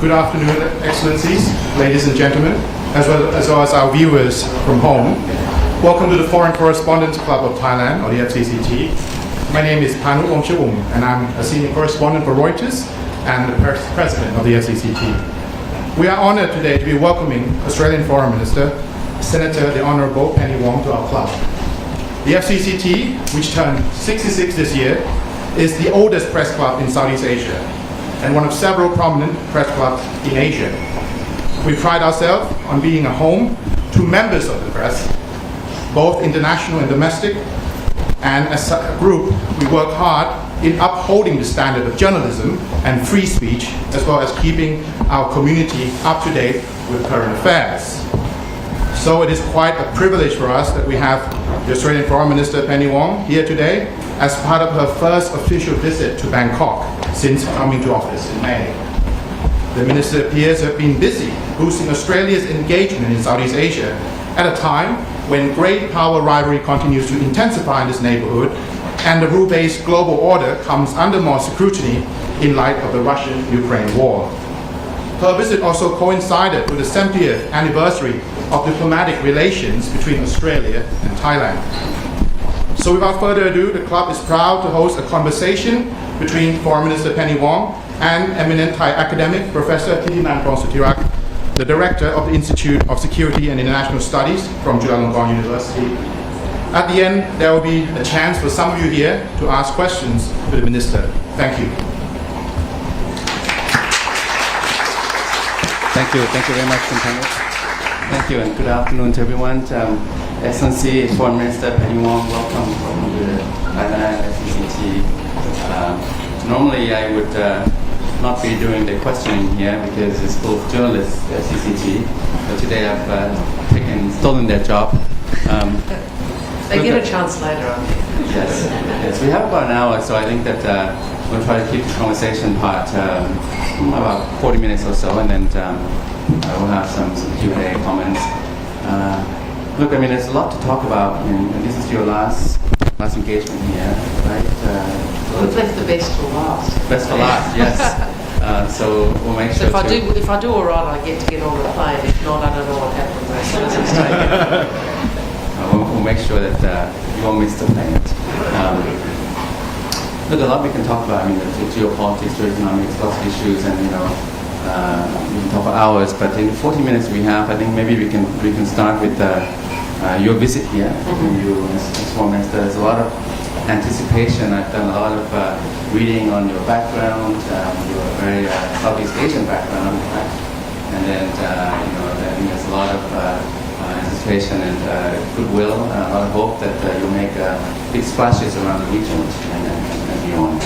good afternoon, Excellencies, ladies and gentlemen, as well as our viewers from home. Welcome to the Foreign Correspondents Club of Thailand, or the FCCT. My name is Panu Omchawung, and I'm a senior correspondent for Reuters and the president of the FCCT. We are honored today to be welcoming Australian Foreign Minister, Senator the Honourable Penny Wong, to our club. The FCCT, which turned 66 this year, is the oldest press club in Southeast Asia and one of several prominent press clubs in Asia. We pride ourselves on being a home to members of the press, both international and domestic, and as a group, we work hard in upholding the standard of journalism and free speech, as well as keeping our community up to date with current affairs. So it is quite a privilege for us that we have the Australian Foreign Minister Penny Wong here today as part of her first official visit to Bangkok since coming to office in May. The Minister appears to have been busy boosting Australia's engagement in Southeast Asia at a time when great power rivalry continues to intensify in this neighborhood and the rule-based global order comes under more scrutiny in light of the Russian-Ukraine war. Her visit also coincided with the 70th anniversary of diplomatic relations between Australia and Thailand. So without further ado, the club is proud to host a conversation between Foreign Minister Penny Wong and eminent Thai academic Professor Thitinan Prongsuthirath, the director of the Institute of Security and International Studies from Chulalongkorn University. At the end, there will be a chance for some of you here to ask questions to the Minister. Thank you. Thank you very much, Kuntanu. Thank you, and good afternoon to everyone. Excellency, Foreign Minister Penny Wong, welcome to the Thailand FCCT. Normally, I would not be doing the questioning here because it's full of journalists at FCCT. But today, I've stolen their job. They get a chance later on. Yes. We have about an hour, so I think that we'll try to keep the conversation part about 40 minutes or so, and then we'll have some Q&A comments. Look, I mean, there's a lot to talk about, and this is your last engagement here, right? We've left the best for last. Best for last, yes. So we'll make sure. So if I do all right, I get to get on the plane. If not, I don't know what happens. We'll make sure that you won't miss the plane. Look, a lot we can talk about. I mean, the geopolitics, geoeconomics, lots of issues, and we can talk for hours. But in 40 minutes we have, I think maybe we can start with your visit here. You, as Foreign Minister, there's a lot of anticipation. I've done a lot of reading on your background, your very Southeast Asian background, in fact. And then I think there's a lot of anticipation and goodwill, a lot of hope that you'll make big splashes around the region and beyond.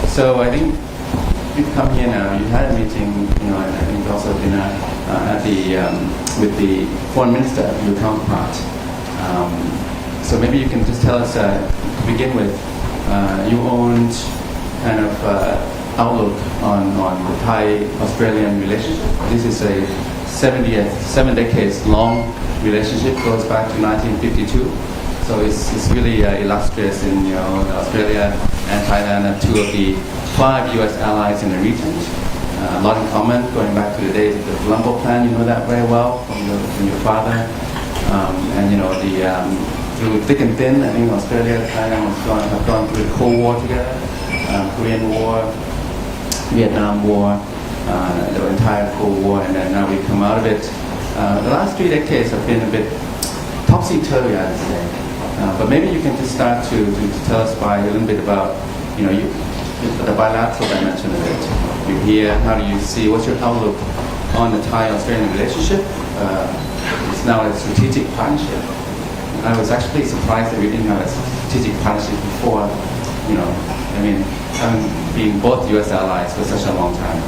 So I think you've come here now. You had a meeting, and I think also dinner with the Foreign Minister, your counterpart. So maybe you can just tell us, to begin with, your own kind of outlook on the Thai-Australian relationship. This is a 7 decades long relationship, goes back to 1952. So it's really illustrious in Australia and Thailand are two of the 5 U.S. allies in the region. A lot in common, going back to the days of the Colombo Plan. You know that very well from your father. Through thick and thin, I think Australia and Thailand have gone through the Cold War together, Korean War, Vietnam War, the entire Cold War, and then now we come out of it. The last 3 decades have been a bit topsy-turvy, I'd say. But maybe you can just start to tell us a little bit about, the bilateral dimension of it. You're here, how do you see, what's your outlook on the Thai-Australian relationship? It's now a strategic partnership. I was actually surprised that we didn't have a strategic partnership before, having been both U.S. allies for such a long time.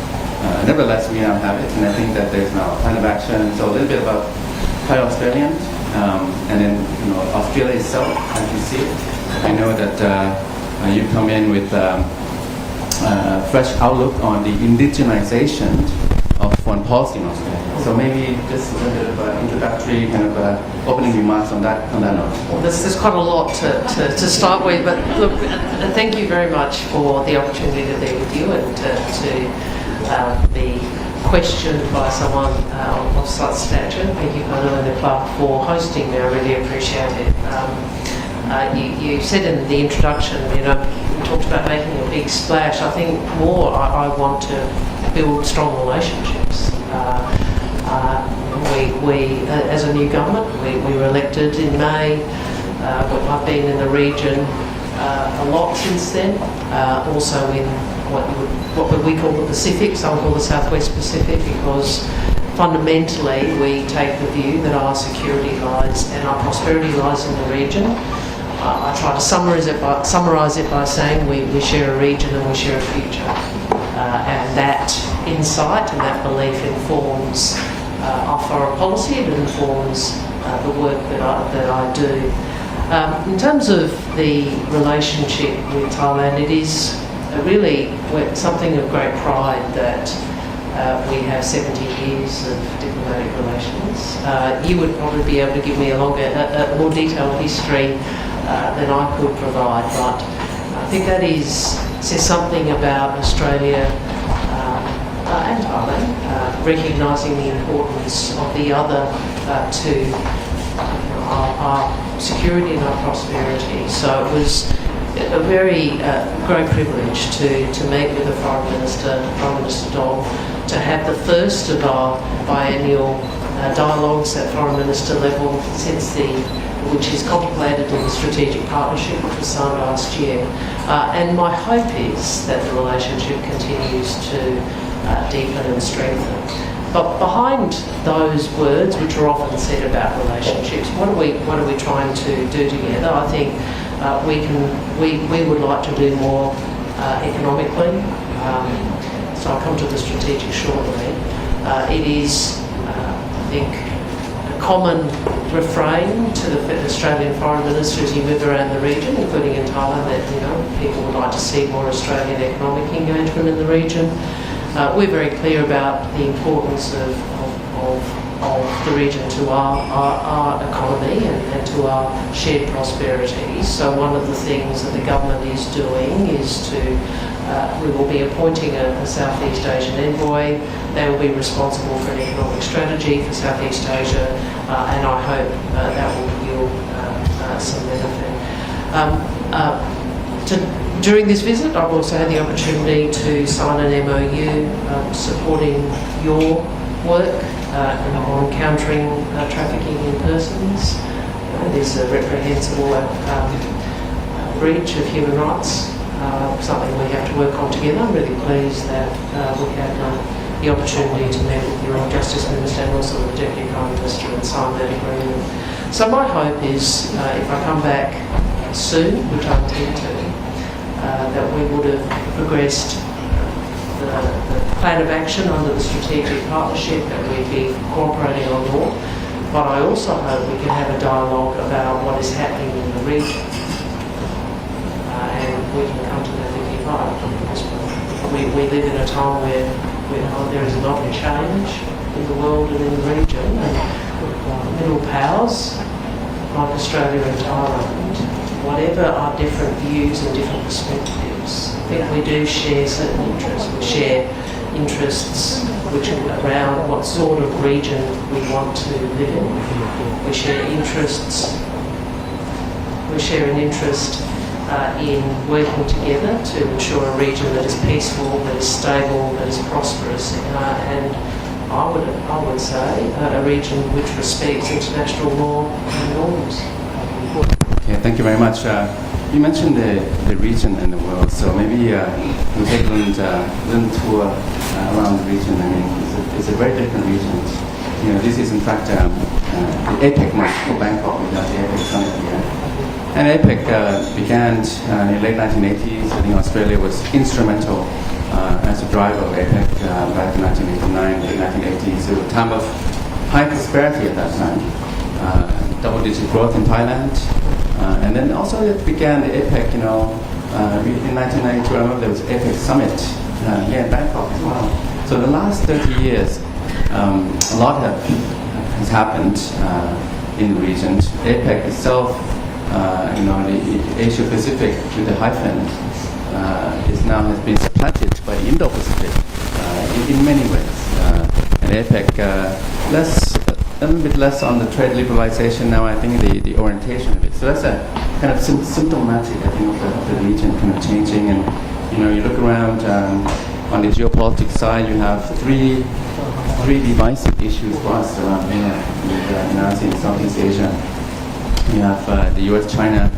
Nevertheless, we now have it, and I think that there's now a plan of action. So a little bit about Thai-Australian, and then Australia itself, as you see it. I know that you come in with a fresh outlook on the indigenization of foreign policy in Australia. So maybe just a little bit of introductory kind of opening remarks on that note. Well, there's quite a lot to start with, but look, thank you very much for the opportunity to be with you and to be questioned by someone of such stature. Thank you, Pano and the club, for hosting me. I really appreciate it. You said in the introduction, you talked about making a big splash. I think more I want to build strong relationships. We as a new government, we were elected in May. I've been in the region a lot since then, also in what we call the Pacific, some call the Southwest Pacific, because fundamentally we take the view that our security lies and our prosperity lies in the region. I try to summarise it by saying we share a region and we share a future, and that insight and that belief informs our foreign policy. It informs the work that I do. In terms of the relationship with Thailand, it is really something of great pride that we have 70 years of diplomatic relations. You would probably be able to give me a more detailed history than I could provide, but I think that says something about Australia and Thailand, recognising the importance of the other to our security and our prosperity. So it was a very great privilege to meet with the Foreign Minister, Prime Minister Dong, to have the first of our biennial dialogues at Foreign Minister level which is contemplated in the strategic partnership which was signed last year. And my hope is that the relationship continues to deepen and strengthen. But behind those words, which are often said about relationships, what are we trying to do together? I think we would like to do more economically. So I'll come to the strategic shortly. It is, I think, a common refrain to the Australian Foreign Minister as you move around the region, including in Thailand, that people would like to see more Australian economic engagement in the region. We're very clear about the importance of the region to our economy and to our shared prosperity. So one of the things that the government is doing is we will be appointing a Southeast Asian envoy. They will be responsible for an economic strategy for Southeast Asia, and I hope that will yield some benefit. During this visit, I've also had the opportunity to sign an MOU supporting your work on countering trafficking in persons. There's a reprehensible breach of human rights, something we have to work on together. I'm really pleased that we had the opportunity to meet with your Justice Minister and also the Deputy Prime Minister and sign that agreement. So my hope is, if I come back soon, which I intend to, that we would have progressed the plan of action under the strategic partnership, that we'd be cooperating on more. But I also hope we can have a dialogue about what is happening in the region, and we can come to that if you like. We live in a time where there is a lot of change in the world and in the region, and middle powers like Australia and Thailand, whatever our different views and different perspectives, I think we do share certain interests. We share interests which are around what sort of region we want to live in. We share interests. We share an interest in working together to ensure a region that is peaceful, that is stable, that is prosperous, and I would say a region which respects international law and norms. Okay, thank you very much. You mentioned the region and the world, so maybe we'll take a little tour around the region. I mean, it's a very different region. This is in fact the APEC month for Bangkok. We have the APEC summit here. And APEC began in the late 1980s. I think Australia was instrumental as a driver of APEC back in 1989, late 1980s. It was a time of high prosperity at that time. Double-digit growth in Thailand. And then also it began the APEC, in 1992, I remember there was APEC summit here in Bangkok as well. So the last 30 years, a lot has happened in the region. APEC itself, the Asia Pacific with the hyphen, has been supplanted by the Indo-Pacific. in many ways. And APEC, a little bit less on the trade liberalization now, I think the orientation of it. So that's a kind of symptomatic, I think, of the region kind of changing. And, you look around on the geopolitics side, you have three divisive issues for us around here in ASEAN, Southeast Asia. You have the US-China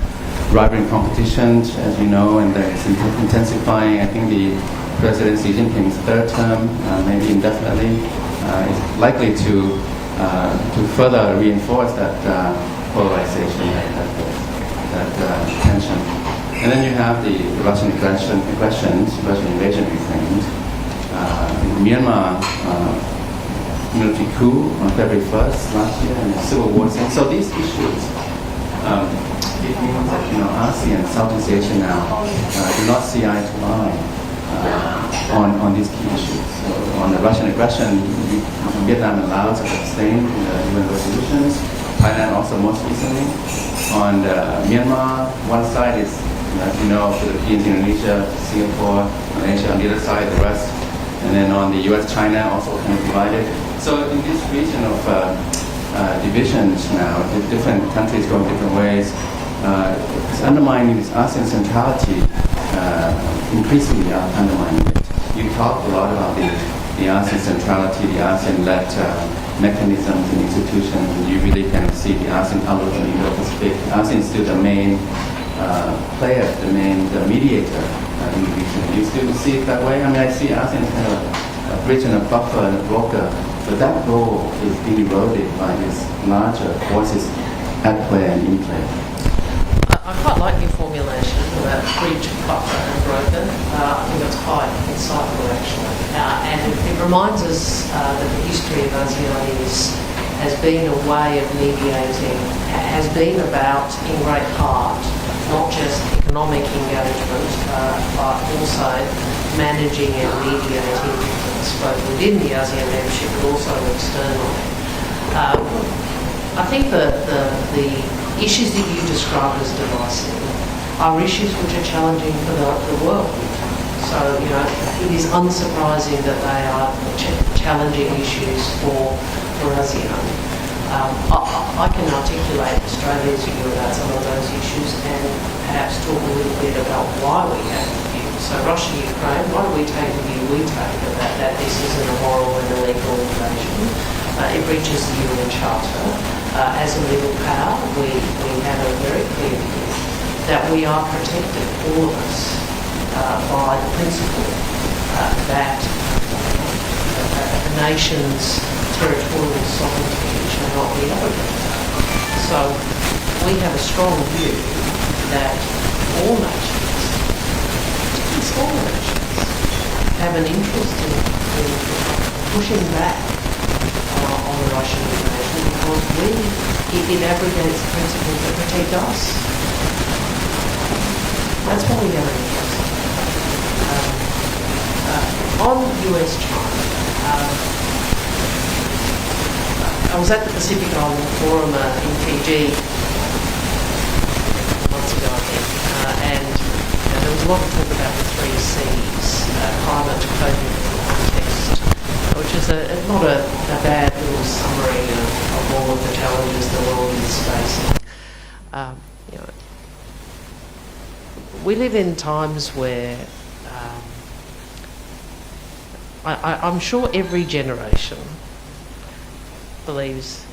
rivaling competition, as you know, and it's intensifying. I think the President Xi Jinping's third term, maybe indefinitely, is likely to further reinforce that polarization, that tension. And then you have the Russian Russian invasion of Ukraine, Myanmar military coup on February 1st last year, and the civil war. So these issues, it means that ASEAN, Southeast Asia now do not see eye to eye on these key issues. So on the Russian aggression, Vietnam and Laos have abstained in the UN resolutions. Thailand also most recently. On Myanmar, one side is, as you know, Philippines, Indonesia, Singapore, Malaysia. On the other side, the rest. And then on the US-China, also kind of divided. So in this region of divisions now, the different countries going different ways, it's undermining this ASEAN centrality, increasingly undermining it. You talked a lot about the ASEAN centrality, the ASEAN-led mechanisms and institutions, and you really kind of see the ASEAN outlook in the Indo-Pacific. ASEAN is still the main player, the mediator in the region. You still see it that way? I mean, I see ASEAN as kind of a bridge and a buffer and a broker, but that role is being eroded by these larger forces at play and in play. I quite like your formulation about bridge, buffer and broker. I think that's quite insightful actually. And it reminds us that the history of ASEAN has been a way of mediating, has been about, in great part, not just economic engagement, but also managing and mediating conflicts, both within the ASEAN membership but also externally. I think the issues that you described as divisive are issues which are challenging for the world. So, it is unsurprising that they are challenging issues for ASEAN. I can articulate Australia's view about some of those issues and perhaps talk a little bit about why we have the view. So Russia-Ukraine, why do we take the view we take that this isn't a moral and illegal invasion? It breaches the UN Charter. As a legal power, we have a very clear view that we are protected, all of us, by the principle that a nation's territorial sovereignty shall not be abrogated. So we have a strong view that all nations, particularly small nations, have an interest in pushing back on the Russian invasion because it abrogates the principles that protect us. That's why we have an interest. On US-China, I was at the Pacific Island Forum in Fiji months ago, I think, and there was a lot of talk about the 3 Cs, climate, coping and context, which is not a bad little summary of all of the challenges the world is facing. We live in times where I'm sure every generation believes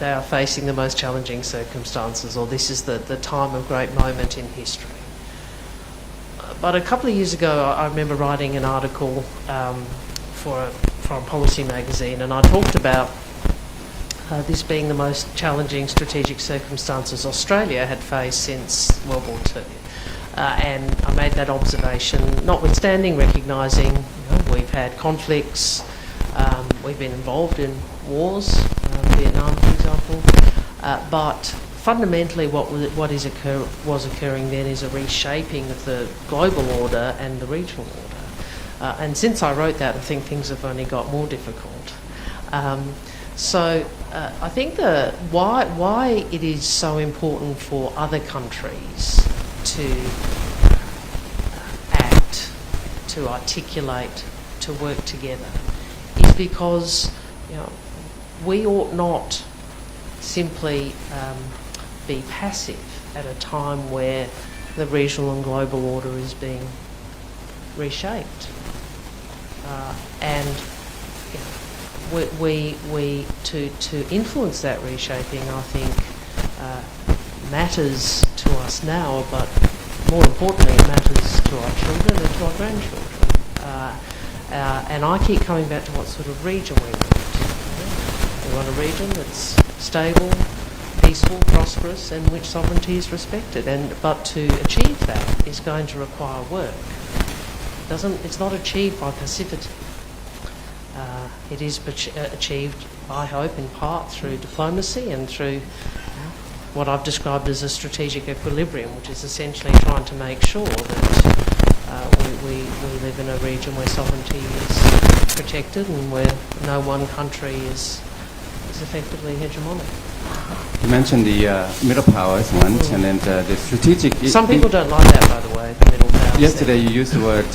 they are facing the most challenging circumstances, or this is the time of great moment in history. But a couple of years ago, I remember writing an article for a foreign policy magazine, and I talked about this being the most challenging strategic circumstances Australia had faced since World War II. And I made that observation, notwithstanding recognising we've had conflicts, we've been involved in wars, Vietnam for example, but fundamentally what was occurring then is a reshaping of the global order and the regional order. And since I wrote that, I think things have only got more difficult. So I think why it is so important for other countries to act, to articulate, to work together is because we ought not simply be passive at a time where the regional and global order is being reshaped. And we to influence that reshaping, I think, matters to us now, but more importantly, it matters to our children and to our grandchildren. And I keep coming back to what sort of region we want. We want a region that's stable, peaceful, prosperous, and which sovereignty is respected. But to achieve that is going to require work. It's not achieved by passivity. It is achieved, I hope, in part through diplomacy and through what I've described as a strategic equilibrium, which is essentially trying to make sure that we live in a region where sovereignty is protected and where no one country is effectively hegemonic. You mentioned the middle powers once, and then the strategic... Some people don't like that, by the way, the middle powers. Yesterday you used the word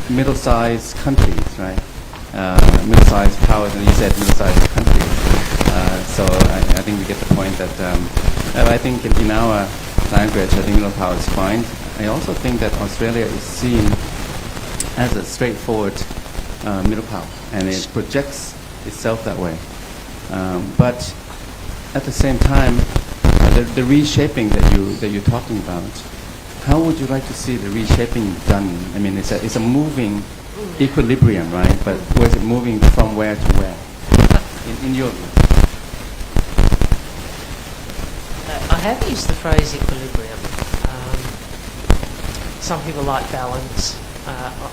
middle-sized countries, right? Middle-sized powers, and you said middle-sized countries. So I think we get the point that I think in our language, I think middle power is fine. I also think that Australia is seen as a straightforward middle power, and it projects itself that way. But at the same time, the reshaping that you're talking about, how would you like to see the reshaping done? I mean, it's a moving equilibrium, right? But where's it moving from where to where? In your view? I have used the phrase equilibrium. Some people like balance.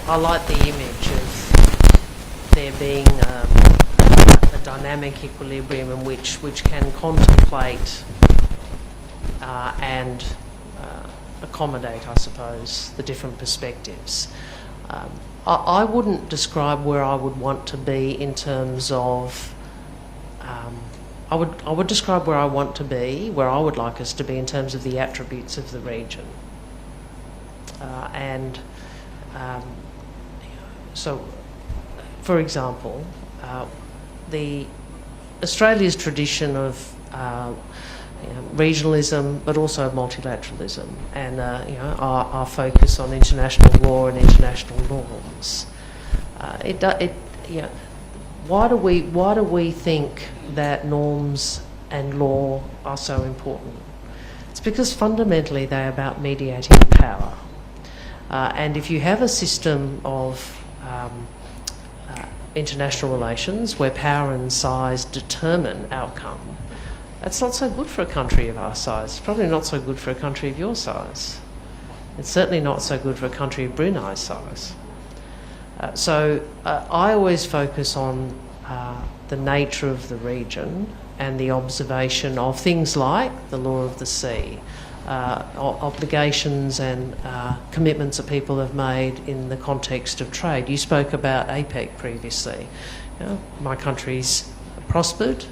I like the image of there being a dynamic equilibrium in which can contemplate and accommodate, I suppose, the different perspectives. I wouldn't describe where I would want to be in terms of... I would describe where I want to be, where I would like us to be in terms of the attributes of the region. So, for example, Australia's tradition of regionalism, but also multilateralism, and our focus on international law and international norms. Why do we think that norms and law are so important? It's because fundamentally they're about mediating power. And if you have a system of international relations where power and size determine outcome, that's not so good for a country of our size. It's probably not so good for a country of your size. It's certainly not so good for a country of Brunei's size. So I always focus on the nature of the region and the observation of things like the law of the sea, obligations and commitments that people have made in the context of trade. You spoke about APEC previously. My country's prospered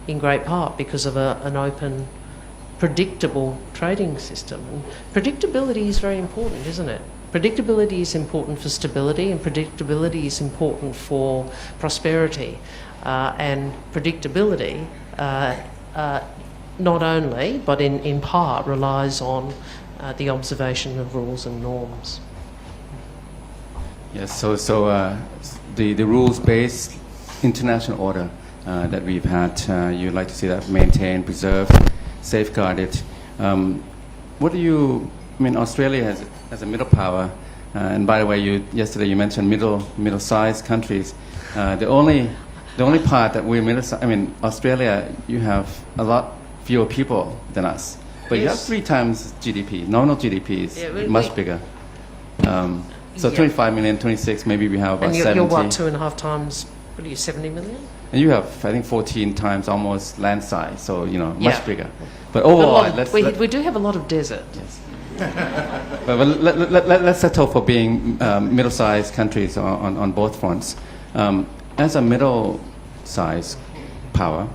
in great part because of an open, predictable trading system. And predictability is very important, isn't it? Predictability is important for stability, and predictability is important for prosperity. And predictability not only, but in part, relies on the observation of rules and norms. Yes, so the rules-based international order that we've had, you'd like to see that maintained, preserved, safeguarded. What do you... I mean, Australia has a middle power, and by the way, yesterday you mentioned middle-sized countries. The only part that we're middle-sized... I mean, Australia, you have a lot fewer people than us, but you have 3 times GDP. Nominal GDP is much bigger. So 25 million, 26, maybe we have about and 70. You're what, 2.5 times, what are you, 70 million? And you have, I think, 14 times almost land size, so, much bigger. But overall, we do have a lot of desert. Yes. but let's settle for being middle-sized countries on both fronts. As a middle-sized power,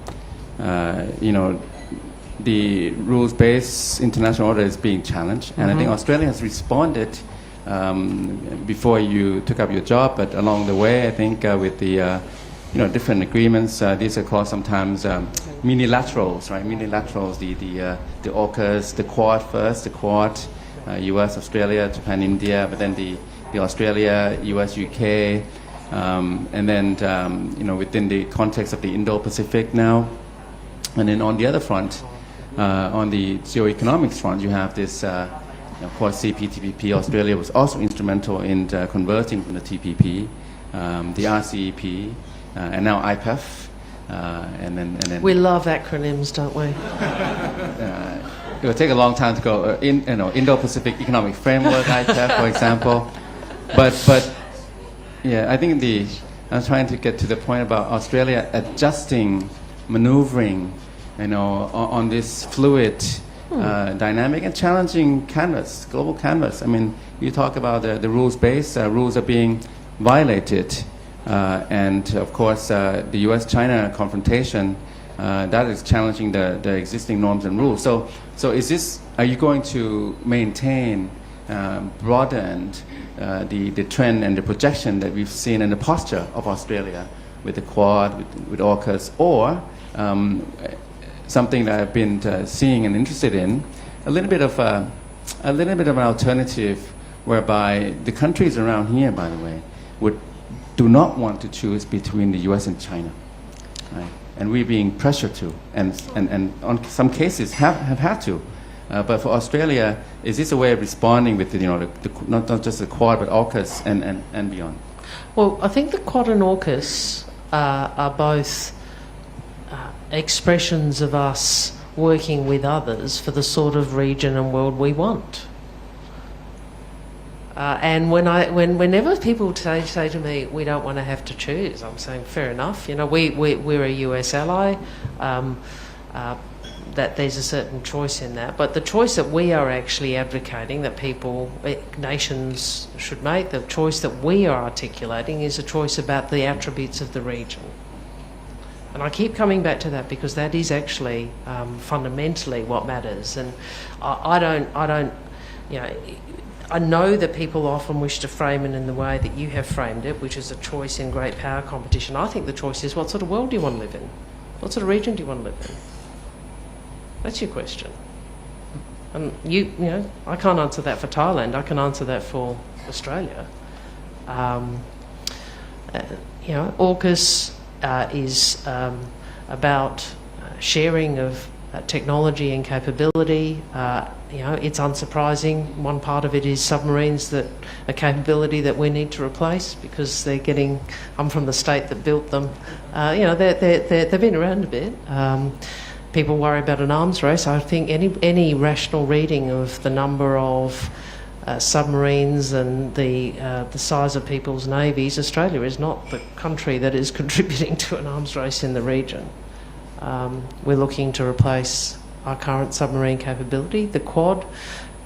the rules-based international order is being challenged, and I think Australia has responded before you took up your job, but along the way, I think with the different agreements, these are called sometimes minilaterals, right? Minilaterals, the AUKUS, the Quad first, the Quad, U.S., Australia, Japan, India, but then the Australia, U.S., UK, and then within the context of the Indo-Pacific now, and then on the other front, on the geo-economics front, you have this. Of course, CPTPP, Australia was also instrumental in converting from the TPP, the RCEP, and now IPEF, and then. We love acronyms, don't we? It will take a long time to go. Indo-Pacific Economic Framework, IPEF, for example, but yeah, I think I'm trying to get to the point about Australia adjusting, maneuvering, on this fluid. Dynamic and challenging canvas, global canvas. I mean, you talk about the rules base, rules are being violated, and of course the U.S.-China confrontation, that is challenging the existing norms and rules. So are you going to maintain, broaden the trend and the projection that we've seen in the posture of Australia with the Quad, with AUKUS, or something that I've been seeing and interested in, a little bit of an alternative, whereby the countries around here, by the way, do not want to choose between the U.S. and China, right? And we're being pressured to, and on some cases have had to. But for Australia, is this a way of responding with not just the Quad but AUKUS and beyond? Well, I think the Quad and AUKUS are both expressions of us working with others for the sort of region and world we want. And whenever people say to me, we don't want to have to choose, I'm saying, fair enough. We're a US ally, that there's a certain choice in that. But the choice that we are actually advocating, that nations should make, the choice that we are articulating is a choice about the attributes of the region. And I keep coming back to that because that is actually fundamentally what matters. And I know that people often wish to frame it in the way that you have framed it, which is a choice in great power competition. I think the choice is, what sort of world do you want to live in? What sort of region do you want to live in? That's your question. And I can't answer that for Thailand. I can answer that for Australia. AUKUS is about sharing of technology and capability. It's unsurprising. One part of it is submarines, that a capability that we need to replace because they're getting. I'm from the state that built them. They've been around a bit. People worry about an arms race. I think any rational reading of the number of submarines and the size of people's navies, Australia is not the country that is contributing to an arms race in the region. We're looking to replace our current submarine capability. The Quad,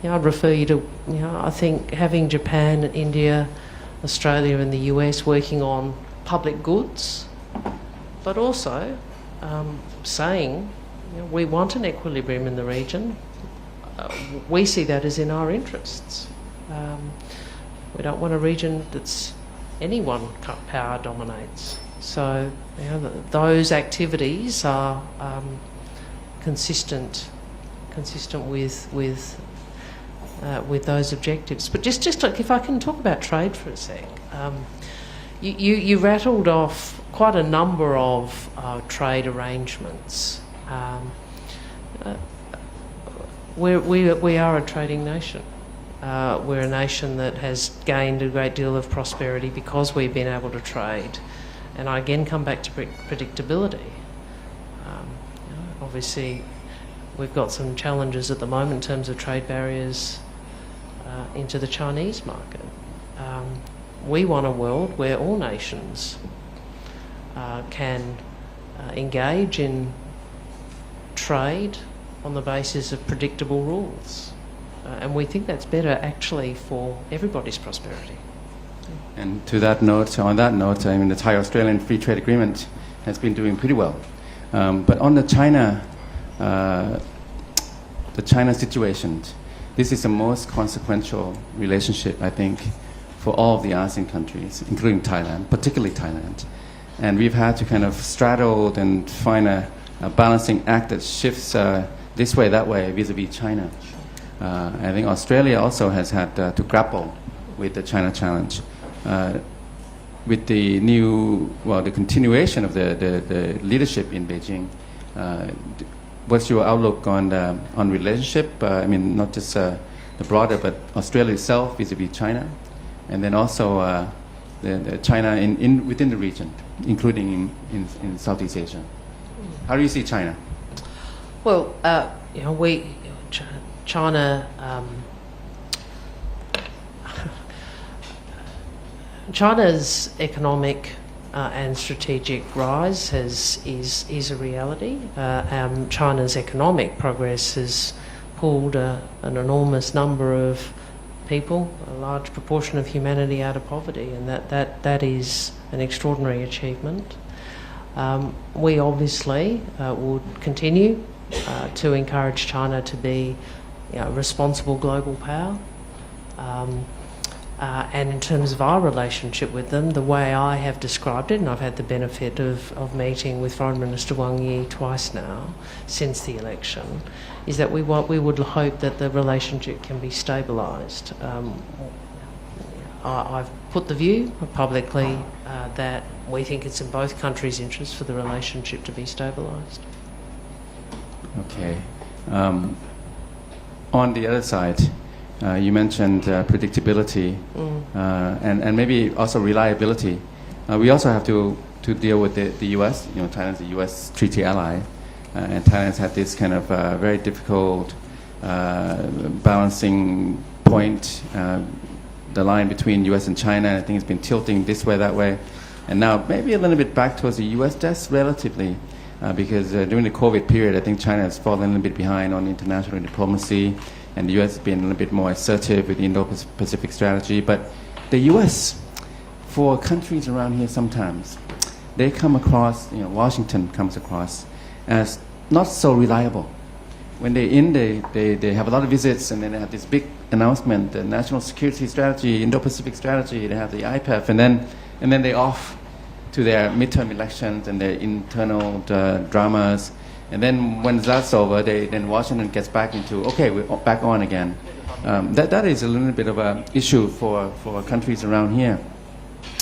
I'd refer you to, I think having Japan, India, Australia and the US working on public goods, but also saying we want an equilibrium in the region. We see that as in our interests. We don't want a region that's any one power dominates. So those activities are consistent with those objectives. But just like, if I can talk about trade for a sec, you rattled off quite a number of trade arrangements. We are a trading nation. We're a nation that has gained a great deal of prosperity because we've been able to trade. And I again come back to predictability. Obviously, we've got some challenges at the moment in terms of trade barriers into the Chinese market. We want a world where all nations can engage in trade on the basis of predictable rules. And we think that's better actually for everybody's prosperity. And on that note, I mean, the Thai-Australian Free Trade Agreement has been doing pretty well. But on the China situation, this is the most consequential relationship, I think, for all of the ASEAN countries, including Thailand, particularly Thailand. And we've had to kind of straddle and find a balancing act that shifts this way, that way, vis-a-vis China. I think Australia also has had to grapple with the China challenge. With the the continuation of the leadership in Beijing, what's your outlook on relationship? I mean, not just the broader, but Australia itself vis-a-vis China, and then also the China within the region, including in Southeast Asia. How do you see China? Well, China. China's economic and strategic rise is a reality. China's economic progress has pulled an enormous number of people, a large proportion of humanity, out of poverty, and that is an extraordinary achievement. We obviously would continue to encourage China to be a responsible global power. And in terms of our relationship with them, the way I have described it, and I've had the benefit of meeting with Foreign Minister Wang Yi twice now since the election, is that we would hope that the relationship can be stabilised. I've put the view publicly that we think it's in both countries' interests for the relationship to be stabilised. Okay. On the other side, you mentioned predictability and maybe also reliability. We also have to deal with the U.S. Thailand's a U.S. treaty ally, and Thailand's had this kind of very difficult balancing point. The line between U.S. and China, I think, has been tilting this way, that way, and now maybe a little bit back towards the U.S. just relatively, because during the COVID period, I think China has fallen a little bit behind on international diplomacy. And the U.S. has been a little bit more assertive with the Indo-Pacific strategy. But the U.S., for countries around here sometimes, they come across, Washington comes across as not so reliable. When they're in, they have a lot of visits, and then they have this big announcement, the national security strategy, Indo-Pacific strategy, they have the IPEF, and then they're off to their midterm elections and their internal dramas. And then when that's over, then Washington gets back into, okay, we're back on again. That is a little bit of an issue for countries around here.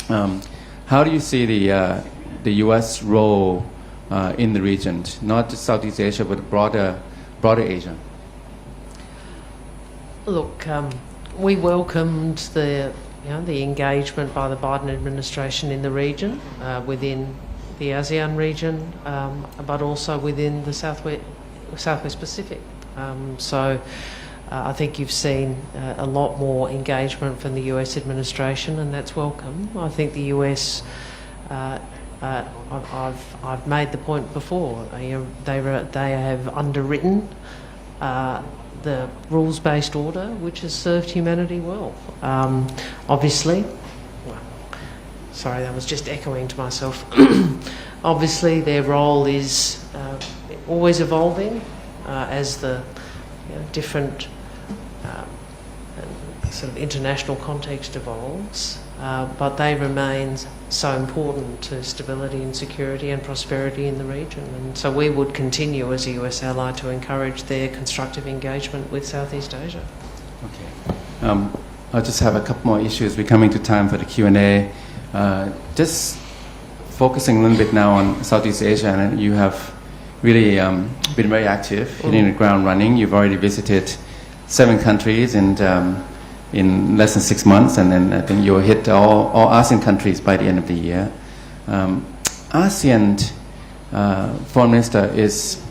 How do you see the U.S. role in the region, not just Southeast Asia, but broader Asia? Look, we welcomed the engagement by the Biden administration in the region, within the ASEAN region, but also within the Southwest Pacific. So I think you've seen a lot more engagement from the US administration, and that's welcome. I think the US, I've made the point before, they have underwritten the rules-based order, which has served humanity well. Obviously, sorry, that was just echoing to myself. Obviously, their role is always evolving as the different sort of international context evolves, but they remain so important to stability and security and prosperity in the region. And so we would continue as a US ally to encourage their constructive engagement with Southeast Asia. Okay. I'll just have a couple more issues. We're coming to time for the Q&A. Just focusing a little bit now on Southeast Asia, and you have really been very active, hitting the ground running. You've already visited 7 countries in less than 6 months, and then I think you'll hit all ASEAN countries by the end of the year. ASEAN Foreign Minister is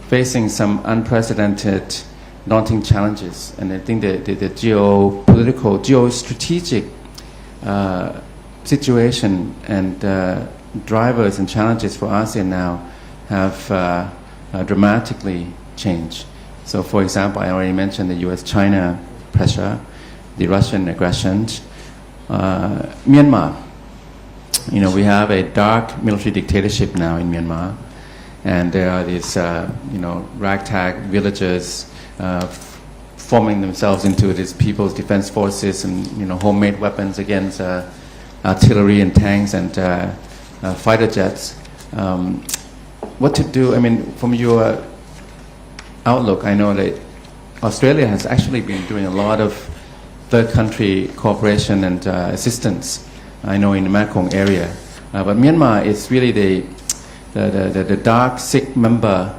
facing some unprecedented, daunting challenges, and I think the geopolitical, geostrategic situation and drivers and challenges for ASEAN now have dramatically changed. So, for example, I already mentioned the U.S.-China pressure, the Russian aggression. Myanmar, we have a dark military dictatorship now in Myanmar, and there are these, ragtag villages forming themselves into these people's defense forces and homemade weapons against artillery and tanks and fighter jets. What to do? I mean, from your outlook, I know that Australia has actually been doing a lot of third country cooperation and assistance. I know in the Mekong area, but Myanmar is really the dark, sick member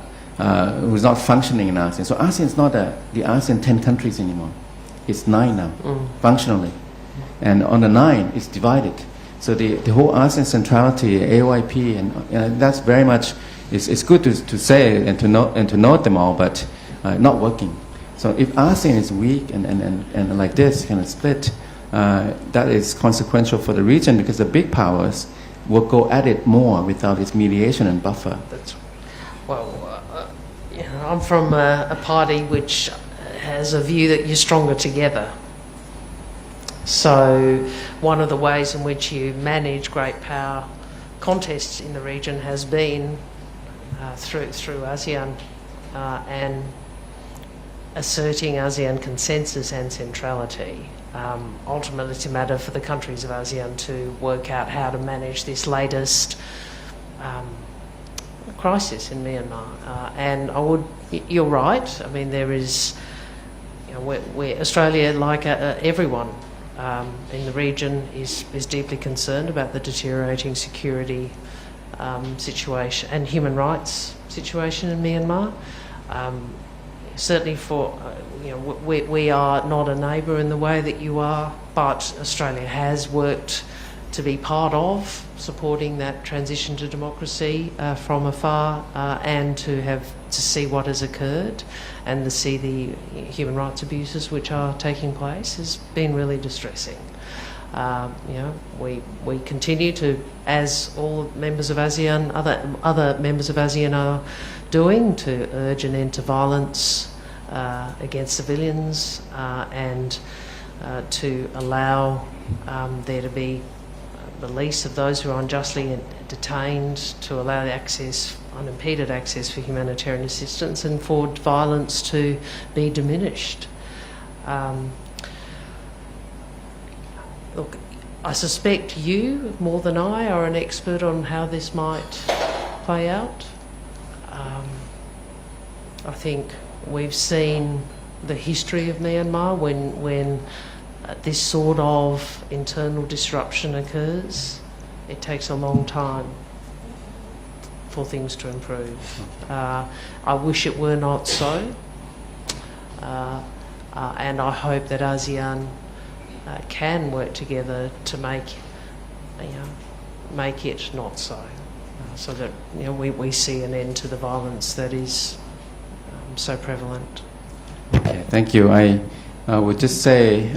who's not functioning in ASEAN. So ASEAN is not the ASEAN 10 countries anymore. It's 9 now, functionally. And on the 9, it's divided. So the whole ASEAN centrality, AOIP, and that's very much, it's good to say and to note them all, but not working. So if ASEAN is weak and like this, kind of split, that is consequential for the region because the big powers will go at it more without its mediation and buffer. That's, well, I'm from a party which has a view that you're stronger together. So one of the ways in which you manage great power contests in the region has been through ASEAN and asserting ASEAN consensus and centrality. Ultimately, it's a matter for the countries of ASEAN to work out how to manage this latest crisis in Myanmar. And you're right. I mean, there is, where Australia, like everyone in the region, is deeply concerned about the deteriorating security situation and human rights situation in Myanmar. Certainly we are not a neighbour in the way that you are, but Australia has worked to be part of supporting that transition to democracy from afar and to see what has occurred and to see the human rights abuses which are taking place has been really distressing. We continue to, as all members of ASEAN, other members of ASEAN are doing, to urge an end to violence against civilians and to allow there to be release of those who are unjustly detained, to allow unimpeded access for humanitarian assistance and for violence to be diminished. Look, I suspect you, more than I, are an expert on how this might play out. I think we've seen the history of Myanmar when this sort of internal disruption occurs. It takes a long time for things to improve. I wish it were not so, and I hope that ASEAN can work together to make it not so, so that we see an end to the violence that is so prevalent. Okay, thank you. I would just say,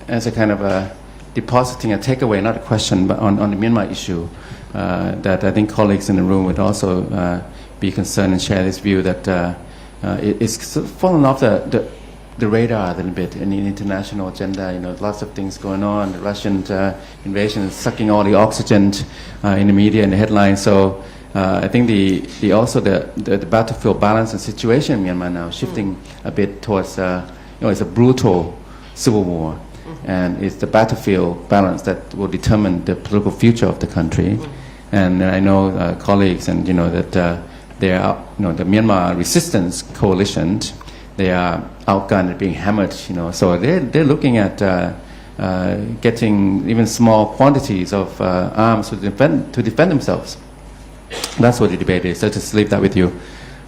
as a kind of a depositing a takeaway, not a question, but on the Myanmar issue, that I think colleagues in the room would also be concerned and share this view that it's fallen off the radar a little bit in the international agenda. Lots of things going on. The Russian invasion is sucking all the oxygen in the media and the headlines. So I think the battlefield balance and situation in Myanmar now shifting a bit towards it's a brutal civil war, and it's the battlefield balance that will determine the political future of the country. And I know colleagues and that they are the Myanmar resistance coalition. They are outgunned and being hammered. So they're looking at getting even small quantities of arms to defend themselves. That's what the debate is. So just leave that with you,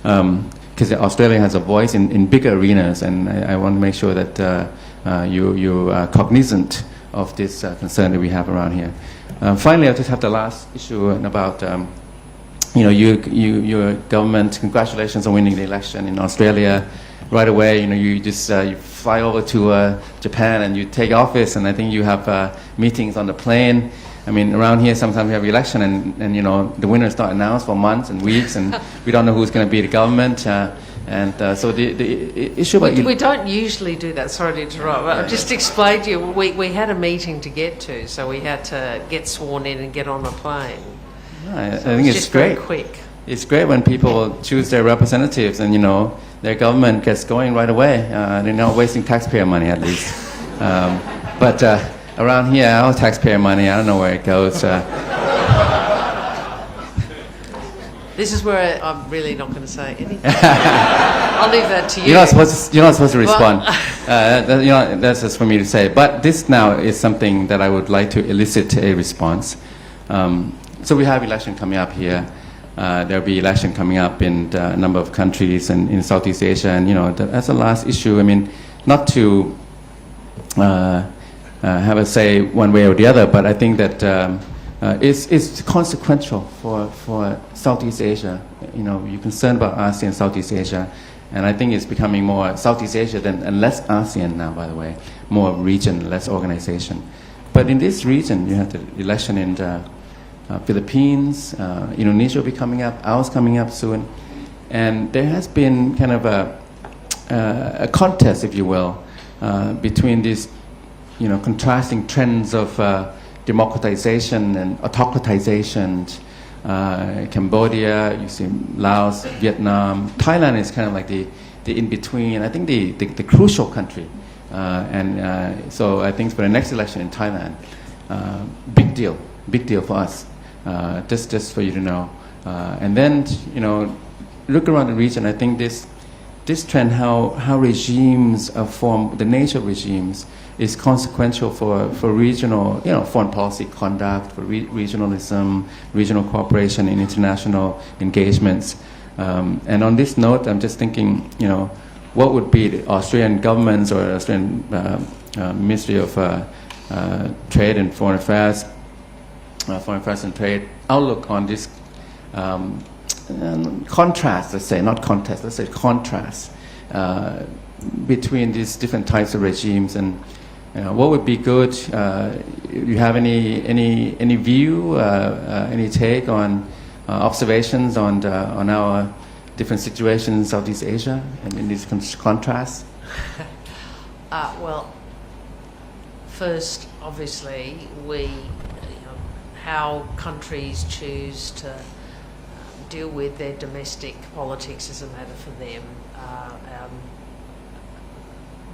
because Australia has a voice in bigger arenas, and I want to make sure that you are cognizant of this concern that we have around here. Finally, I just have the last issue about your government. Congratulations on winning the election in Australia. Right away, you just you fly over to Japan and you take office, and I think you have meetings on the plane. I mean, around here sometimes we have election and the winner is not announced for months and weeks, and we don't know who's going to be the government. So the issue about... We don't usually do that, sorry to interrupt. I'll just explain to you, we had a meeting to get to, so we had to get sworn in and get on a plane. I think it's great. Very quick. it's great when people choose their representatives and, their government gets going right away. They're not wasting taxpayer money, at least. But around here, our taxpayer money, I don't know where it goes. This is where I'm really not going to say anything. I'll leave that to you. You're not supposed to respond. That's just for me to say. But this now is something that I would like to elicit a response. So we have election coming up here. There'll be election coming up in a number of countries and in Southeast Asia, and that's the last issue. I mean, not to have a say one way or the other, but I think that it's consequential for Southeast Asia. You're concerned about ASEAN, Southeast Asia, and I think it's becoming more Southeast Asia and less ASEAN now, by the way, more region, less organization. But in this region, you have the election in Philippines, Indonesia will be coming up, ours coming up soon, and there has been kind of a contest, if you will, between these, contrasting trends of democratization and autocratization. Cambodia, you see Laos, Vietnam, Thailand is kind of like the in-between. I think the crucial country, so I think for the next election in Thailand, big deal for us. Just for you to know, and then look around the region. I think this trend, how regimes are formed, the nature of regimes, is consequential for regional, foreign policy conduct, for regionalism, regional cooperation in international engagements. And on this note, I'm just thinking, what would be the Australian government's or Australian Ministry of Trade and Foreign Affairs and Trade outlook on this contrast, let's say, not contest, let's say contrast between these different types of regimes, and what would be good? You have any view, any take on observations on our different situations in Southeast Asia and in these contrasts? Well, first, obviously, how countries choose to deal with their domestic politics is a matter for them.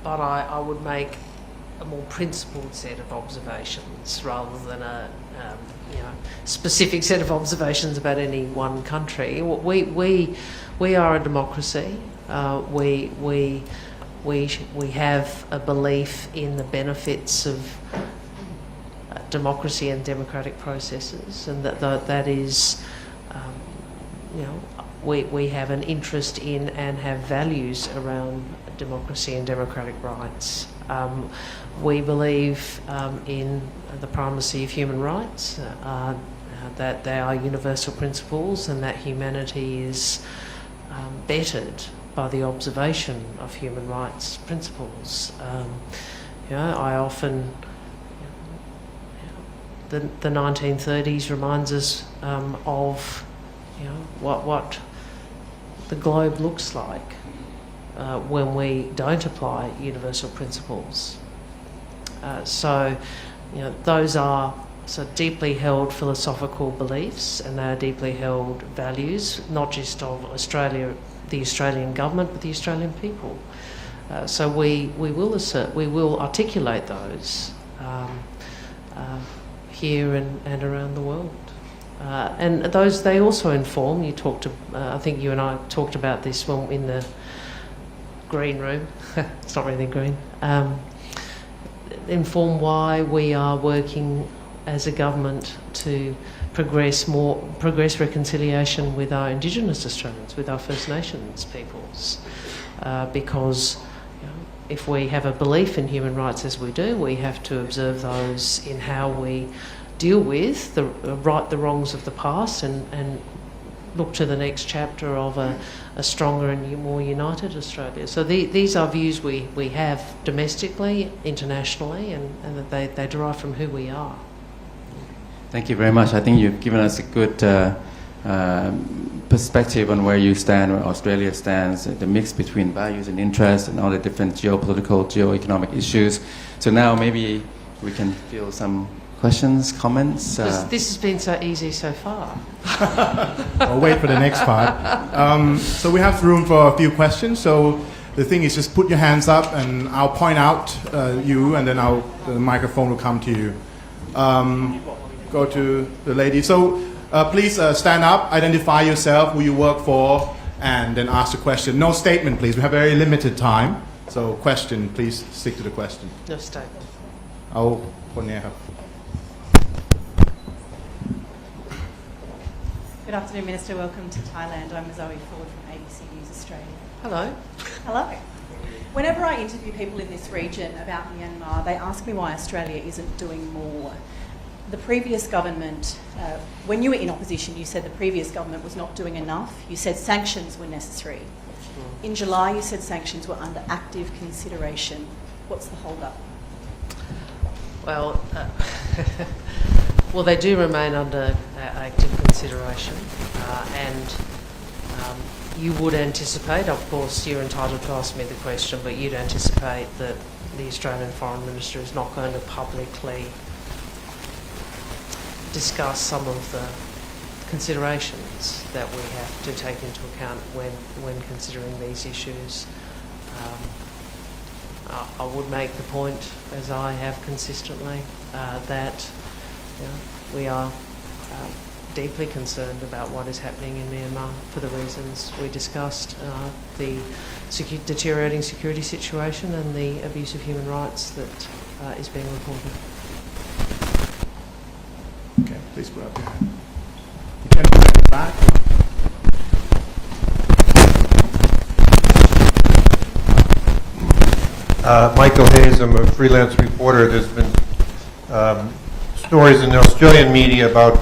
But I would make a more principled set of observations rather than a specific set of observations about any one country. We are a democracy. We have a belief in the benefits of democracy and democratic processes, and that is, we have an interest in and have values around democracy and democratic rights. We believe in the primacy of human rights, that they are universal principles, and that humanity is bettered by the observation of human rights principles. I often, the 1930s reminds us of what the globe looks like when we don't apply universal principles. So those are deeply held philosophical beliefs, and they are deeply held values, not just of Australia, the Australian government, but the Australian people. So we will articulate those here and around the world. And those, they also inform, I think you and I talked about this when in the green room, it's not really green, inform why we are working as a government to progress reconciliation with our Indigenous Australians, with our First Nations peoples, because if we have a belief in human rights as we do, we have to observe those in how we deal with right the wrongs of the past and look to the next chapter of a stronger and more united Australia. So these are views we have domestically, internationally, and that they derive from who we are. Thank you very much. I think you've given us a good perspective on where you stand, where Australia stands, the mix between values and interests and all the different geopolitical, geo-economic issues. So now maybe we can feel some questions, comments? This has been so easy so far. I'll wait for the next part. So we have room for a few questions. So the thing is, just put your hands up, and I'll point out you, and then the microphone will come to you. Go to the lady. So please stand up, identify yourself, who you work for, and then ask the question. No statement, please. We have very limited time. So question, please stick to the question. No statement. เอาคนนี้ครับ Good afternoon, Minister. Welcome to Thailand. I'm Zoe Ford from ABC News Australia. Hello. Hello. Whenever I interview people in this region about Myanmar, they ask me why Australia isn't doing more. The previous government, when you were in opposition, you said the previous government was not doing enough. You said sanctions were necessary. In July, you said sanctions were under active consideration. What's the hold-up? Well, well, they do remain under active consideration, and you would anticipate, of course, you're entitled to ask me the question, but you'd anticipate that the Australian Foreign Minister is not going to publicly discuss some of the considerations that we have to take into account when considering these issues. I would make the point, as I have consistently, that we are deeply concerned about what is happening in Myanmar for the reasons we discussed, the deteriorating security situation and the abuse of human rights that is being reported. Okay, please put up your hand. The gentleman at the back. Michael Hayes, I'm a freelance reporter. There's been stories in the Australian media about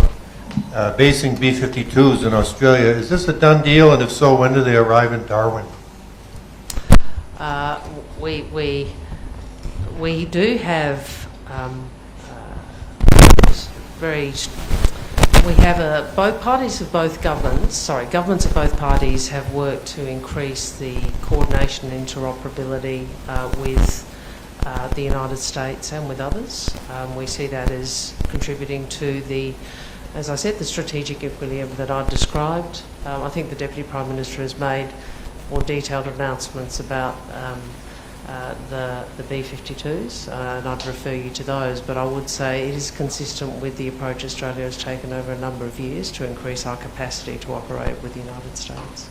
basing B-52s in Australia. Is this a done deal, and if so, when do they arrive in Darwin? We do have governments of both parties have worked to increase the coordination and interoperability with the United States and with others. We see that as contributing to as I said, the strategic equilibrium that I've described. I think the Deputy Prime Minister has made more detailed announcements about the B-52s, and I'd refer you to those, but I would say it is consistent with the approach Australia has taken over a number of years to increase our capacity to operate with the United States.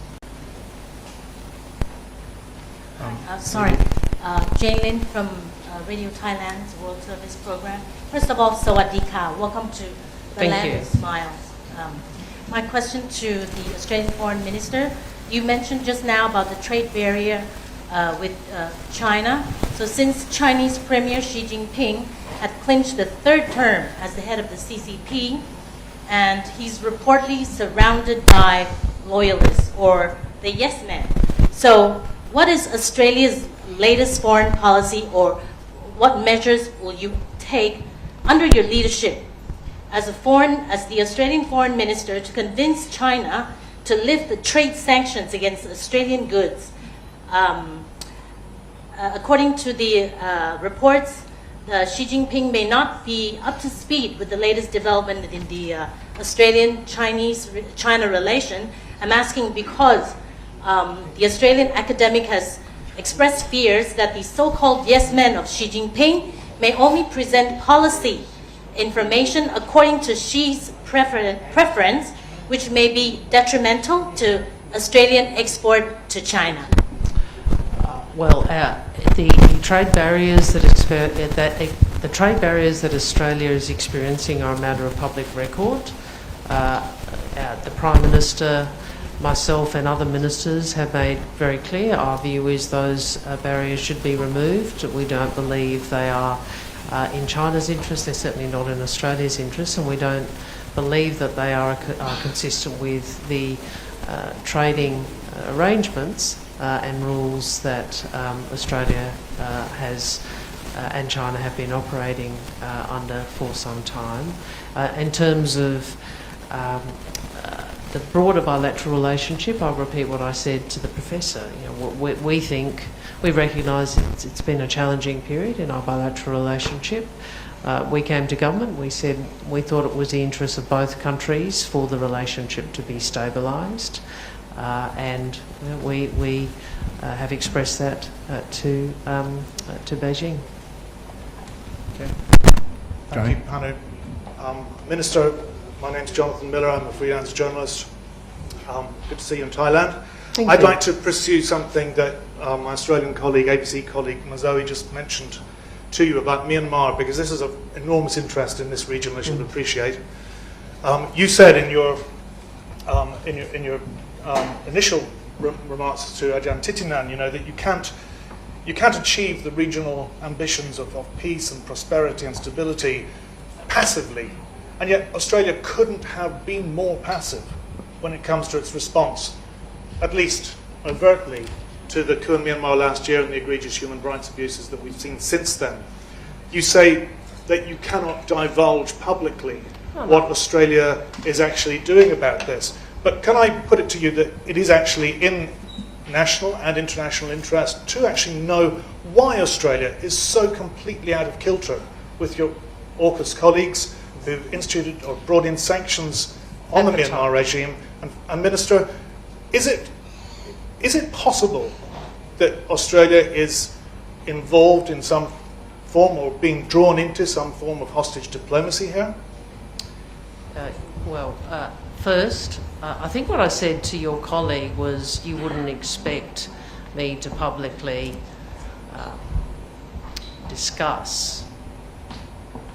Jane Lin from Radio Thailand's World Service Program. First of all, Sawadika. Welcome to the Thank Land you. of Smiles. My question to the Australian Foreign Minister. You mentioned just now about the trade barrier with China. So since Chinese Premier Xi Jinping had clinched the third term as the head of the CCP, and he's reportedly surrounded by loyalists or the yes men. So what is Australia's latest foreign policy, or what measures will you take under your leadership as the Australian Foreign Minister to convince China to lift the trade sanctions against Australian goods? According to the reports, Xi Jinping may not be up to speed with the latest development in the Australian-China relation. I'm asking because the Australian academic has expressed fears that the so-called yes men of Xi Jinping may only present policy information according to Xi's preference, which may be detrimental to Australian export to China. Well, the trade barriers that Australia is experiencing are a matter of public record. The Prime Minister, myself and other ministers have made very clear our view is those barriers should be removed. We don't believe they are in China's interest. They're certainly not in Australia's interest, and we don't believe that they are consistent with the trading arrangements and rules that Australia has and China have been operating under for some time. In terms of the broader bilateral relationship, I'll repeat what I said to the Professor. We recognise it's been a challenging period in our bilateral relationship. we came to government, we said we thought it was the interest of both countries for the relationship to be stabilised, and we have expressed that to Beijing. Okay. Thank you, Panu. Minister, my name's Jonathan Miller. I'm a freelance journalist. Good to see you in Thailand. I'd like to pursue something that my Australian colleague, ABC colleague Mazoe just mentioned to you about Myanmar, because this is of enormous interest in this region, as you'll appreciate. You said in your initial remarks to Ajahn Titinan, that you can't achieve the regional ambitions of peace and prosperity and stability passively, and yet Australia couldn't have been more passive when it comes to its response, at least overtly, to the coup in Myanmar last year and the egregious human rights abuses that we've seen since then. You say that you cannot divulge publicly what Australia is actually doing about this, but can I put it to you that it is actually in national and international interest to actually know why Australia is so completely out of kilter with your AUKUS colleagues who've instituted or brought in sanctions on the Myanmar regime? And Minister, is it possible that Australia is involved in some form or being drawn into some form of hostage diplomacy here? First, I think what I said to your colleague was you wouldn't expect me to publicly discuss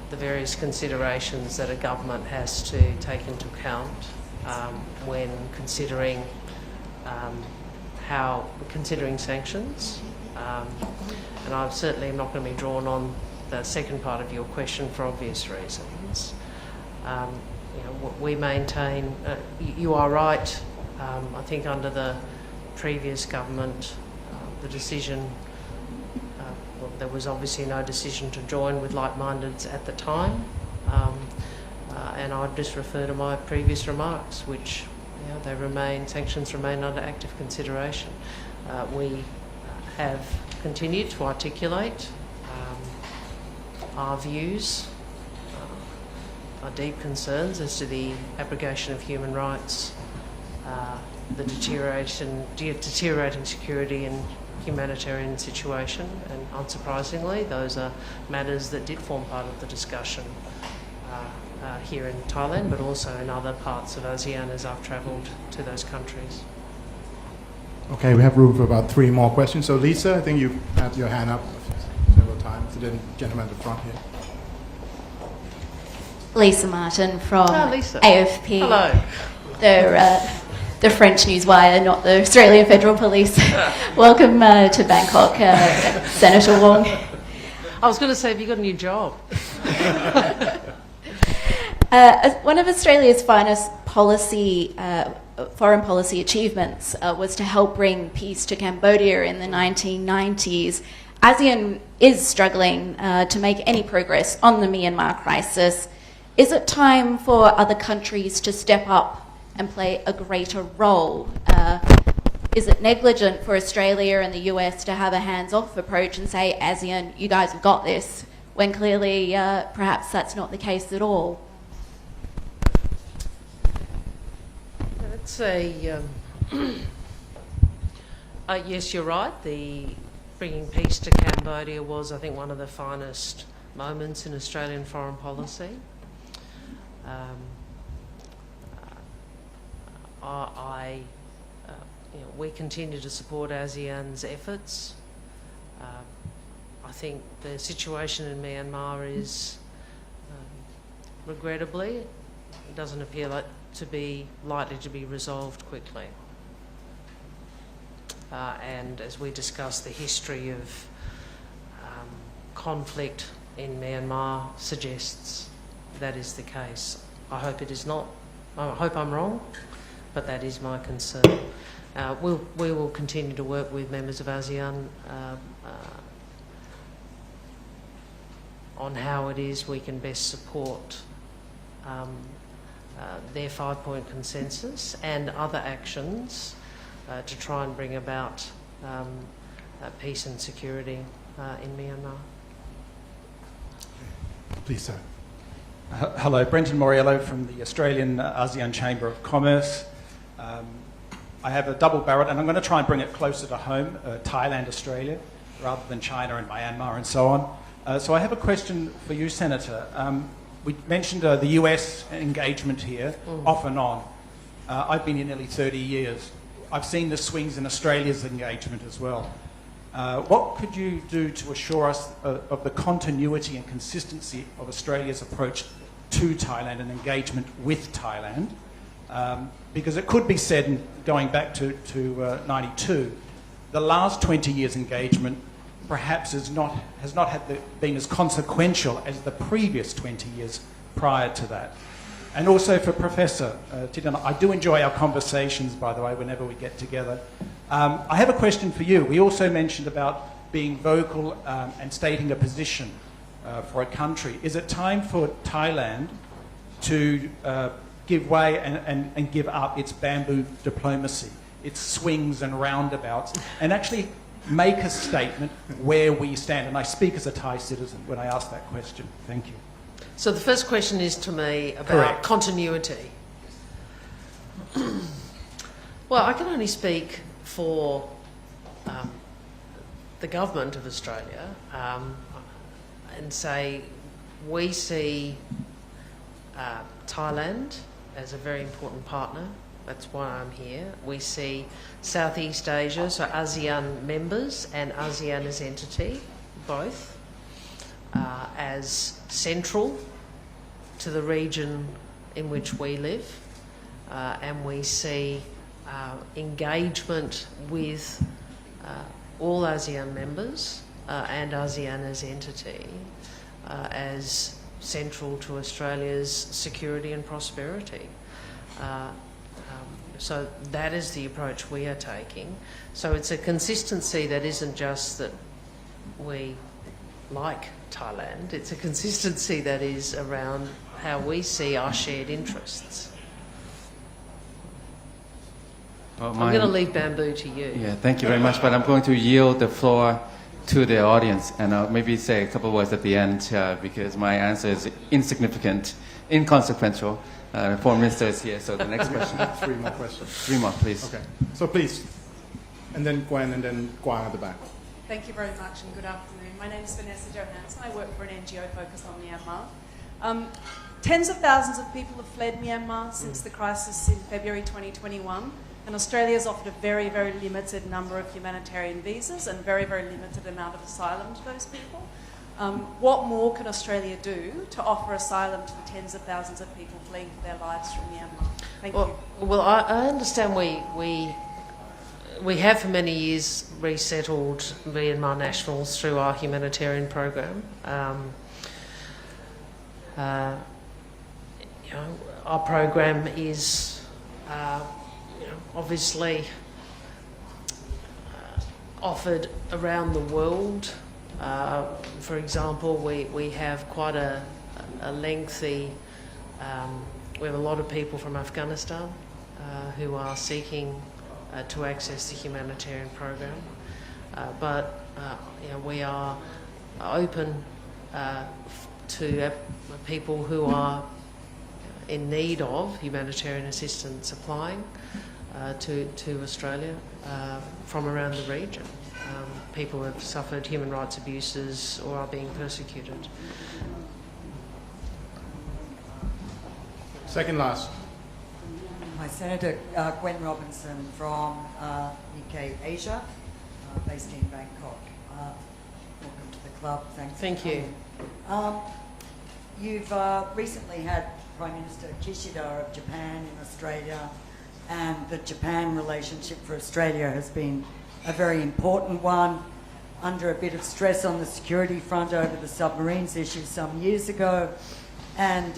the various considerations that a government has to take into account when considering sanctions. And I certainly am not going to be drawn on the second part of your question for obvious reasons. We maintain, you are right, I think under the previous government, the decision, there was obviously no decision to join with like-mindeds at the time, and I'd just refer to my previous remarks, which sanctions remain under active consideration. We have continued to articulate our views, our deep concerns as to the abrogation of human rights, the deteriorating security and humanitarian situation, and unsurprisingly, those are matters that did form part of the discussion here in Thailand, but also in other parts of ASEAN as I've travelled to those countries. Okay, we have room for about 3 more questions. So Lisa, I think you've had your hand up several times. The gentleman at the front here. Lisa Martin from Lisa. AFP. Hello. The French Newswire, not the Australian Federal Police. Welcome to Bangkok, Senator Wong. I was going to say, have you got a new job? One of Australia's finest foreign policy achievements was to help bring peace to Cambodia in the 1990s. ASEAN is struggling to make any progress on the Myanmar crisis. Is it time for other countries to step up and play a greater role? Is it negligent for Australia and the US to have a hands-off approach and say, ASEAN, you guys have got this, when clearly perhaps that's not the case at all? It's yes, you're right. The bringing peace to Cambodia was, I think, one of the finest moments in Australian foreign policy. We continue to support ASEAN's efforts. I think the situation in Myanmar is, regrettably, it doesn't appear likely to be resolved quickly. And as we discuss, the history of conflict in Myanmar suggests that is the case. I hope it is not. I hope I'm wrong, but that is my concern. We will continue to work with members of ASEAN on how it is we can best support their 5-point consensus and other actions to try and bring about peace and security in Myanmar. Please, sir. Hello, Brenton Moriello from the Australian ASEAN Chamber of Commerce. I have a double barrel, and I'm going to try and bring it closer to home, Thailand, Australia, rather than China and Myanmar and so on. So I have a question for you, Senator. We mentioned the US engagement here, off and on. I've been here nearly 30 years. I've seen the swings in Australia's engagement as well. What could you do to assure us of the continuity and consistency of Australia's approach to Thailand and engagement with Thailand? Because it could be said, going back to 92, the last 20 years' engagement perhaps has not been as consequential as the previous 20 years prior to that. And also for Professor Tidjana, I do enjoy our conversations, by the way, whenever we get together. I have a question for you. We also mentioned about being vocal and stating a position for a country. Is it time for Thailand to give way and give up its bamboo diplomacy, its swings and roundabouts, and actually make a statement where we stand? And I speak as a Thai citizen when I ask that question. Thank you. So the first question is to me about Correct. continuity. Well, I can only speak for the government of Australia and say we see Thailand as a very important partner. That's why I'm here. We see Southeast Asia, so ASEAN members and ASEAN as entity, both, as central to the region in which we live, and we see engagement with all ASEAN members and ASEAN as entity as central to Australia's security and prosperity. So that is the approach we are taking. So it's a consistency that isn't just that we like Thailand, it's a consistency that is around how we see our shared interests. Well, I'm going to leave bamboo to you. Yeah, thank you very much. But I'm going to yield the floor to the audience, and I'll maybe say a couple of words at the end because my answer is insignificant, inconsequential. The Foreign Minister is here, so the next question. 3 more questions. 3 more, please. Okay. So please, and then Gwen, and then Guang at the back. Thank you very much and good afternoon. My name is Vanessa Johansson. I work for an NGO focused on Myanmar. Tens of thousands of people have fled Myanmar since the crisis in February 2021, and Australia has offered a very, very limited number of humanitarian visas and very, very limited amount of asylum to those people. What more can Australia do to offer asylum to the tens of thousands of people fleeing for their lives from Myanmar? Thank you. Well, I understand we have for many years resettled Myanmar nationals through our humanitarian program. Our program is obviously offered around the world. For example, we have quite a lengthy, we have a lot of people from Afghanistan who are seeking to access the humanitarian program. But we are open to people who are in need of humanitarian assistance applying to Australia from around the region. People who have suffered human rights abuses or are being persecuted. Second last. Hi, Senator Gwen Robinson from UK Asia, based in Bangkok. Welcome to the club. Thank you. You've recently had Prime Minister Kishida of Japan in Australia, and the Japan relationship for Australia has been a very important one, under a bit of stress on the security front over the submarines issue some years ago. And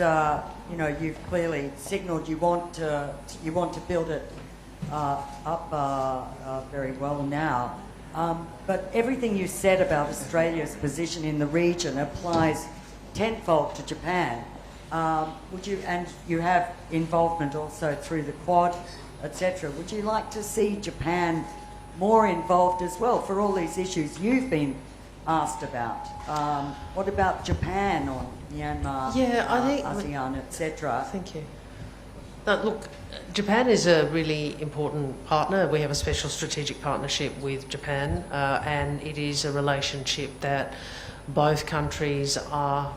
you've clearly signalled you want to build it up very well now. But everything you said about Australia's position in the region applies tenfold to Japan. And you have involvement also through the Quad, etc. Would you like to see Japan more involved as well for all these issues you've been asked about. What about Japan or Myanmar, Yeah, I think- ASEAN, etc.? Thank you. Look, Japan is a really important partner. We have a special strategic partnership with Japan, and it is a relationship that both countries are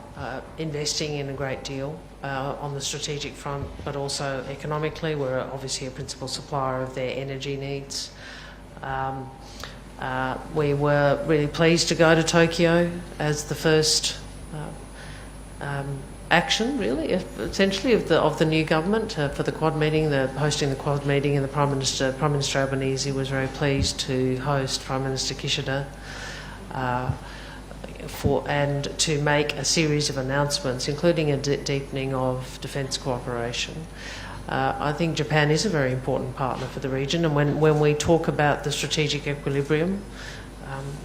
investing in a great deal on the strategic front, but also economically. We're obviously a principal supplier of their energy needs. We were really pleased to go to Tokyo as the first action, really, essentially, of the new government for the Quad meeting, hosting the Quad meeting, and the Prime Minister Albanese was very pleased to host Prime Minister Kishida and to make a series of announcements, including a deepening of defence cooperation. I think Japan is a very important partner for the region, and when we talk about the strategic equilibrium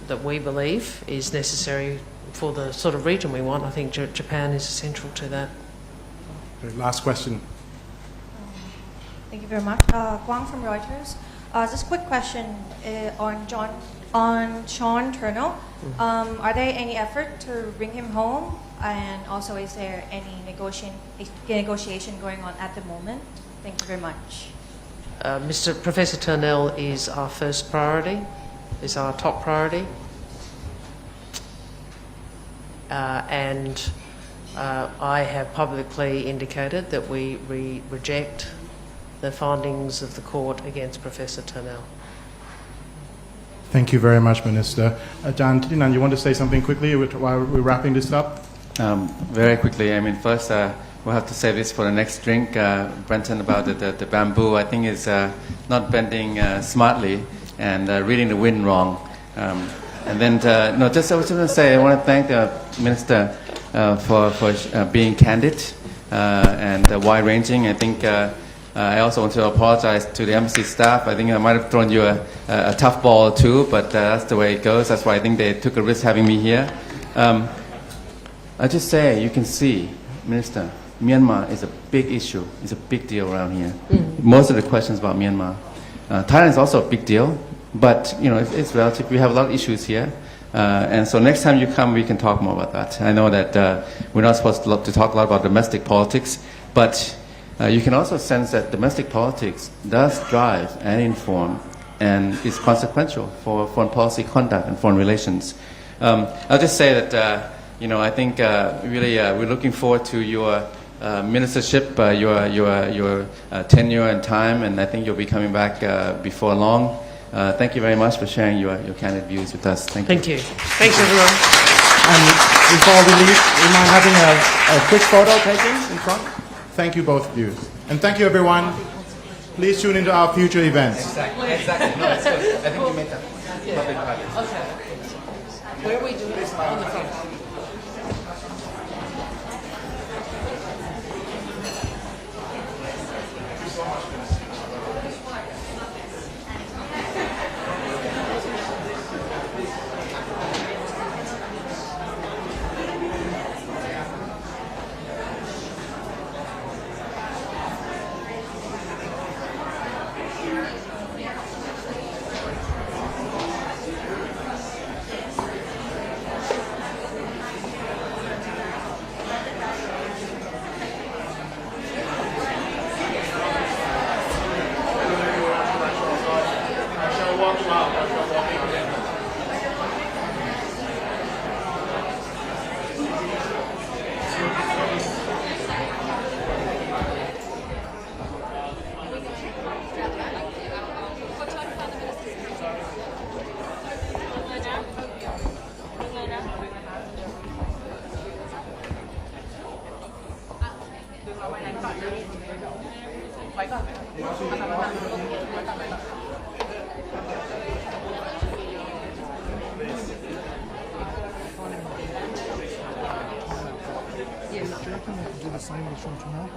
that we believe is necessary for the sort of region we want, I think Japan is essential to that. Okay, last question. Thank you very much. Guang from Reuters. Just a quick question on Sean Turnell. Are there any effort to bring him home? And also, is there any negotiation going on at the moment? Thank you very much. Professor Turnell is our first priority, is our top priority. And I have publicly indicated that we reject the findings of the court against Professor Turnell. Thank you very much, Minister. Jan Thitinan, you want to say something quickly while we're wrapping this up? Very quickly, I mean, first we'll have to save this for the next drink. Brenton, about the bamboo, I think is not bending smartly and reading the wind wrong. And then, I was just going to say, I want to thank the Minister for being candid and wide-ranging. I think I also want to apologize to the embassy staff. I think I might have thrown you a tough ball or two, but that's the way it goes. That's why I think they took a risk having me here. I just say, you can see, Minister, Myanmar is a big issue. It's a big deal around here. Most of the questions about Myanmar. Thailand is also a big deal. But, it's relative. We have a lot of issues here. And so next time you come, we can talk more about that. I know that we're not supposed to talk a lot about domestic politics, but you can also sense that domestic politics does drive and inform and is consequential for foreign policy conduct and foreign relations. I'll just say that, I think really we're looking forward to your ministership, your tenure and time, and I think you'll be coming back before long. Thank you very much for sharing your candid views with us. Thank you. Thanks, everyone. And before we leave, do you mind having a quick photo taken in front? Thank you, both of you. And thank you, everyone. Please tune into our future events. Exactly. No, it's good. I think you made that public private. Okay. Where are we doing this? On the front. Do the same with Sean Turnell?